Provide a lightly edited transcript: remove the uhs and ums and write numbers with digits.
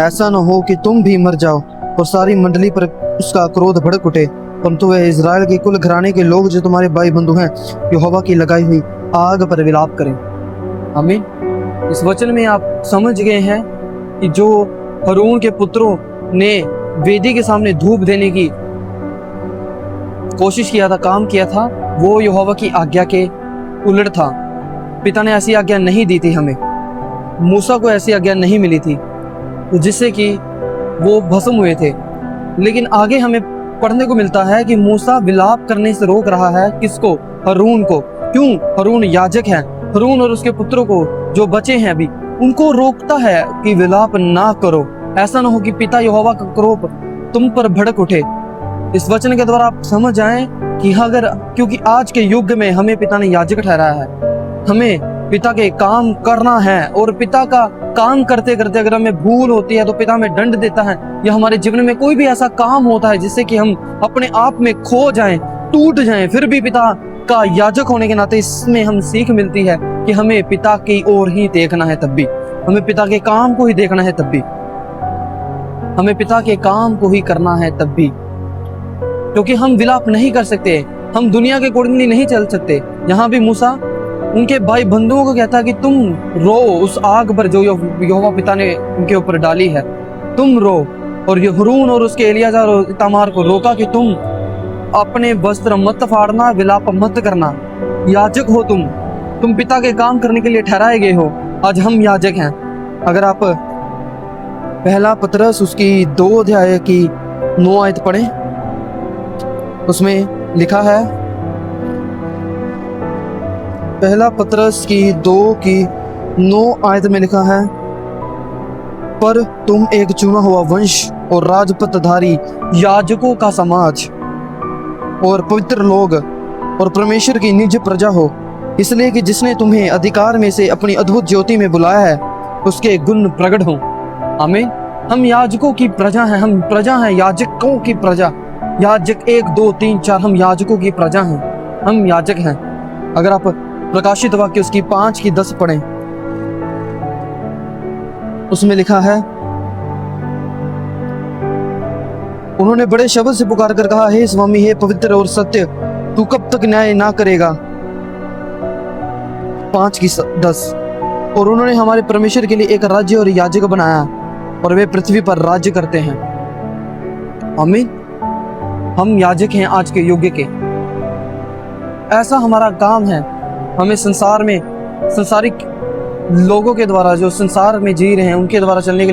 ऐसा न हो कि तुम भी मर जाओ और सारी मंडली पर उसका क्रोध भड़क उठे, परंतु वह इज़राइल के कुल घराने के लोग जो तुम्हारे भाई बंधु हैं यहोवा की लगाई हुई आग पर विलाप करें। आमीन। इस वचन में आप समझ गए हैं कि जो हारून के पुत्रों ने वेदी के सामने धूप देने की कोशिश किया था, काम किया था, वो यहोवा की आज्ञा के उलट था। पिता ने ऐसी आज्ञा नहीं दी थी हमें, मूसा को ऐसी आज्ञा नहीं मिली थी, तो जिससे कि वो भस्म हुए थे। लेकिन आगे हमें पढ़ने को मिलता है कि मूसा विलाप करने से रोक रहा है किसको? हारून को। क्यों? हारून याजक है। हारून और उसके पुत्रों को जो बचे हैं अभी, उनको रोकता है कि विलाप ना करो, ऐसा ना हो कि पिता यहोवा का क्रोध तुम पर भड़क उठे। इस वचन के द्वारा आप समझ आए कि अगर, क्योंकि आज के युग में हमें पिता ने याजक ठहराया है, हमें पिता के काम करना है, और पिता का काम करते करते अगर हमें भूल होती है तो पिता हमें दंड देता है, या हमारे जीवन में कोई भी ऐसा काम होता है जिससे कि हम अपने आप में खो जाएं, टूट जाएं, फिर भी पिता का याजक होने के नाते इसमें हम सीख मिलती है कि हमें पिता की ओर ही देखना है, तब भी हमें पिता के काम को ही देखना है, तब भी हमें पिता के काम को ही करना है, तब भी, क्योंकि हम विलाप नहीं कर सकते, हम दुनिया के अकॉर्डिंगली नहीं चल सकते। यहाँ भी मूसा उनके भाई बंधुओं को कहता है कि तुम रो उस आग पर जो यहोवा पिता ने उनके ऊपर डाली है, तुम रो। और ये हारून और उसके एलियाजार और इतामार को रोका कि तुम अपने वस्त्र मत फाड़ना, विलाप मत करना, याजक हो तुम पिता के काम करने के लिए ठहराए गए हो। आज हम याजक हैं। अगर आप पहला पतरस उसकी 2 अध्याय की 9 आयत पढ़ें, उसमें लिखा है, पहला पतरस की 2 की 9 आयत में लिखा है, पर तुम एक चुना हुआ वंश और राजपथधारी याजकों का समाज और पवित्र लोग और परमेश्वर की निज प्रजा हो, इसलिए कि जिसने तुम्हें अधिकार में से अपनी अद्भुत ज्योति में बुलाया है उसके गुण प्रकट हों। आमीन। हम याजकों की प्रजा हैं, हम प्रजा हैं, याजकों की प्रजा। याजक 1 2 3 4, हम याजकों की प्रजा हैं, हम याजक हैं। अगर आप प्रकाशित वाक्य उसकी 5 की 10 पढ़ें, उसमें लिखा है, उन्होंने बड़े शब्द से पुकार कर कहा, हे स्वामी, हे पवित्र और सत्य, तू कब तक न्याय ना करेगा? 5 की 10। और उन्होंने हमारे परमेश्वर के लिए एक राज्य और याजक बनाया, और वे पृथ्वी पर राज्य करते हैं। आमीन। हम याजक हैं आज के युग के। ऐसा हमारा काम है। हमें संसार में सांसारिक लोगों के द्वारा, जो संसार में जी रहे हैं, उनके द्वारा चलने के लिए